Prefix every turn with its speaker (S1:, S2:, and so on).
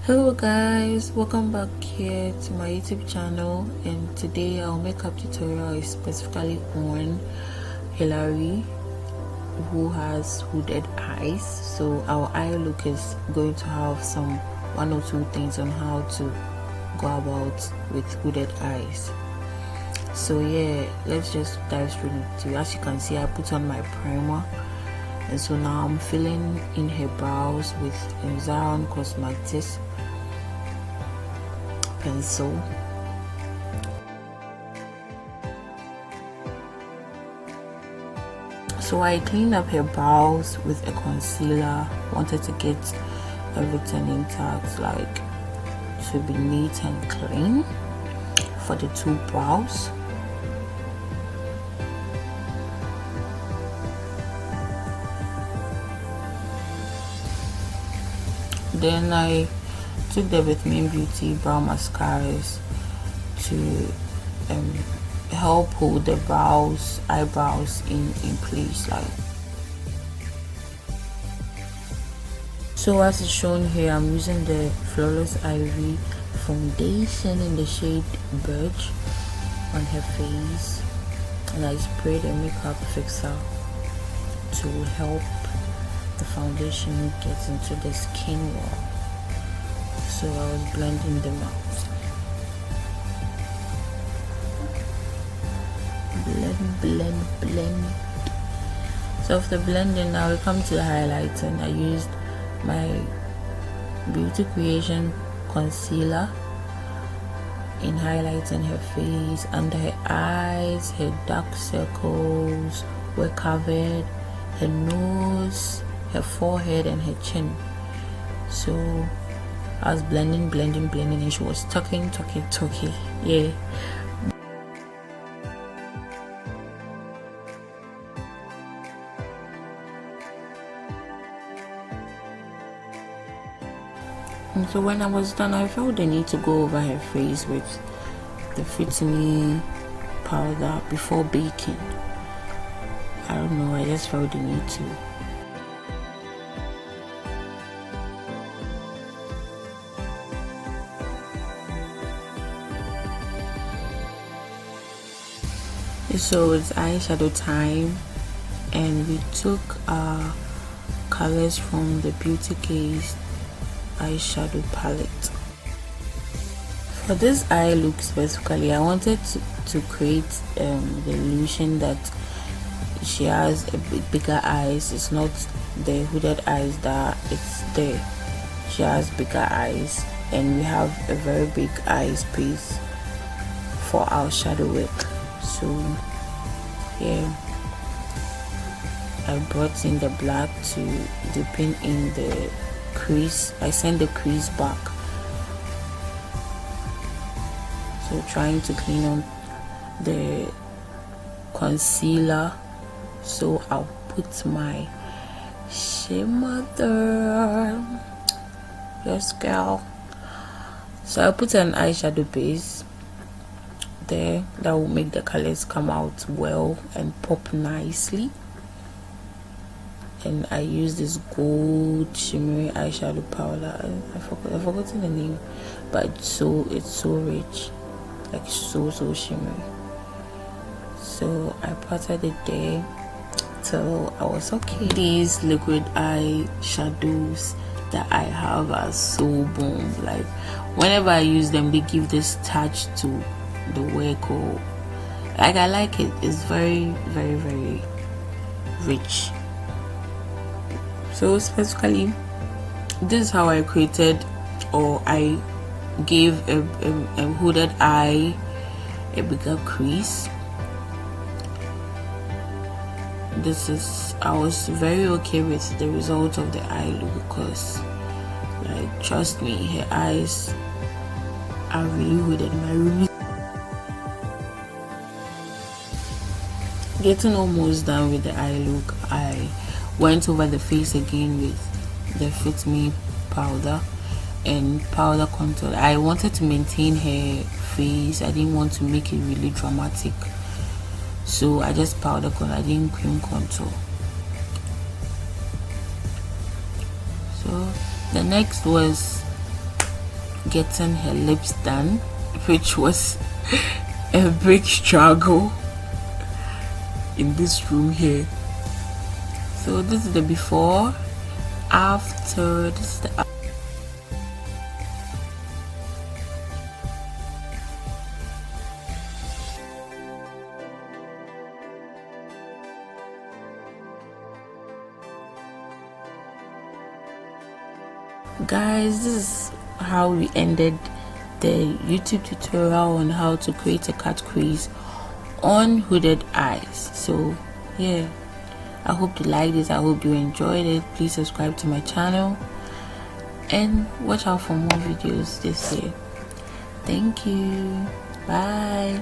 S1: Hello guys, welcome back here to my YouTube channel, and today our makeup tutorial is specifically on Hillary, who has hooded eyes. So our eye look is going to have one or two things on how to go about with hooded eyes. So yeah, let's just dive straight into. As you can see, I put on my primer, and so now I'm filling in her brows with Zaron cosmetics pencil. So I cleaned up her brows with a concealer. Wanted to get everything intact, like to be neat and clean for the two brows. Then I took the Bethmeinbeauty brow mascaras to help hold the eyebrows in place, like so. As is shown here, I'm using the Flawlessivy foundation in the shade Beige on her face, and I sprayed a makeup fixer to help the foundation get into the skin wall. So I was blending them out. Blend. So after blending, now we come to the highlighting. I used my Beautycreations Concealer in highlighting her face. Under her eyes, her dark circles were covered, her nose, her forehead, and her chin. So I was blending, and she was talking. Yeah. And so when I was done, I felt the need to go over her face with the Fit Me powder before baking. I don't know, I just felt the need to. So it's eyeshadow time, and we took colors from the Beautycreations eyeshadow palette. For this eye look specifically, I wanted to create the illusion that she has a bigger eyes. It's not the hooded eyes that it's there. She has bigger eyes, and we have a very big eye space for our shadow work. So yeah, I brought in the black to deepen in the crease. I sent the crease back, so trying to clean up the concealer. So I'll put my shimmer there. Yes girl. So I'll put an eyeshadow base there that will make the colors come out well and pop nicely. And I use this gold shimmery eyeshadow powder. I've forgotten the name, but it's so rich, like so shimmery. So I patted it there till I was okay. These liquid eye shadows that I have are so boom. Like whenever I use them, they give this touch to the work, or like I like it. It's very rich. So specifically, this is how I created, or I gave a hooded eye a bigger crease. I was very okay with the result of the eye look, because like trust me, her eyes are really hooded. My room is getting almost done with the eye look. I went over the face again with the Fit Me powder and powder contour. I wanted to maintain her face. I didn't want to make it really dramatic, so I just powder contour. I didn't cream contour. So the next was getting her lips done, which was a big struggle in this room here. So this is the before, after. This is the guys, this is how we ended the YouTube tutorial on how to create a cut crease on hooded eyes. So yeah, I hope you liked it. I hope you enjoyed it. Please subscribe to my channel and watch out for more videos this year. Thank you. Bye.